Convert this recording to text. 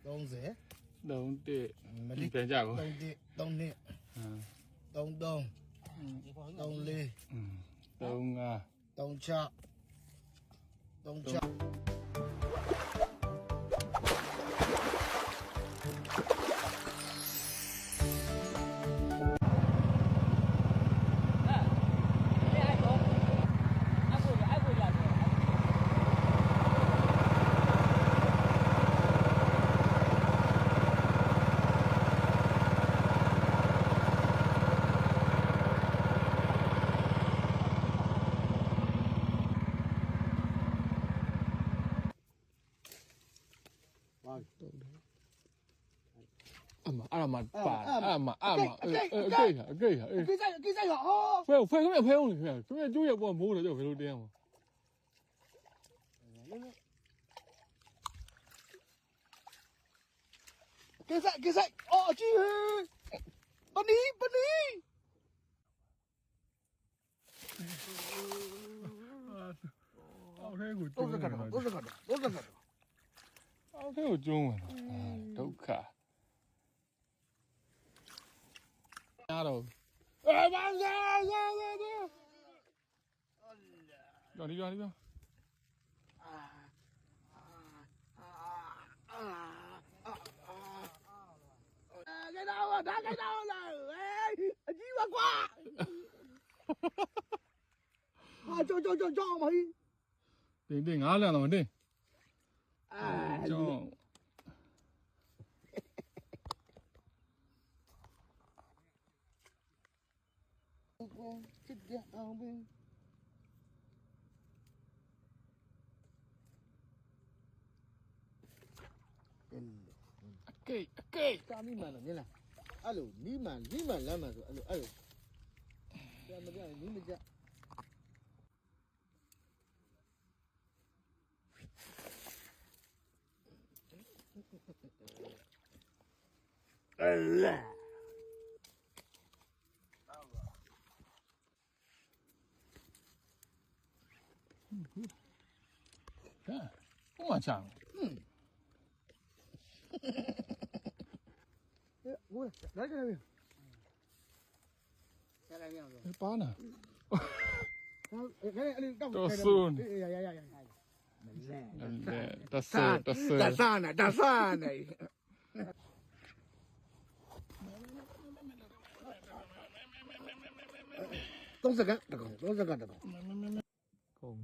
30 31 မလီ ပြန်ကြကော 31 32 33 34 35 36 36အဲ့မှာပါအဲ့မှာအကိတ်ဟာအေး ကိစ္စရဟော ဖဲခင်ဗျဖဲအောင်လေခင်ဗျကျိုးရပေါ်မိုးတယ်ကြောက်ဘယ်လိုတင်းအောင်ကိစ္စအော်အကြီးဟေးပနီအော်ထဲကို 30ကတော့အောက်ထဲကိုကျုံးဝင်ဒုက္ခအားတော့ဘာသာကြော်ဒီကြော်ကိစ္စဒါကိစ္စလားအကြီးပါကွာဟာကြောက်မဟိ တင်းငါးလန်တော့တင်းကြောင်းစစ်ကြအောင်ဘင်းအကိတ် စာမိမှန်တော့မြင်လားအဲ့လိုနီးမှန်လမ်းမှန်ဆိုအဲ့လိုပြန်မပြနီးမကြအဲ့လာဟိုမှာချောင်း 我来这边，来这边说。ပါနာ 来，到多孙呀，没嘞，တဆ打散呢。都是干这个，ကုန်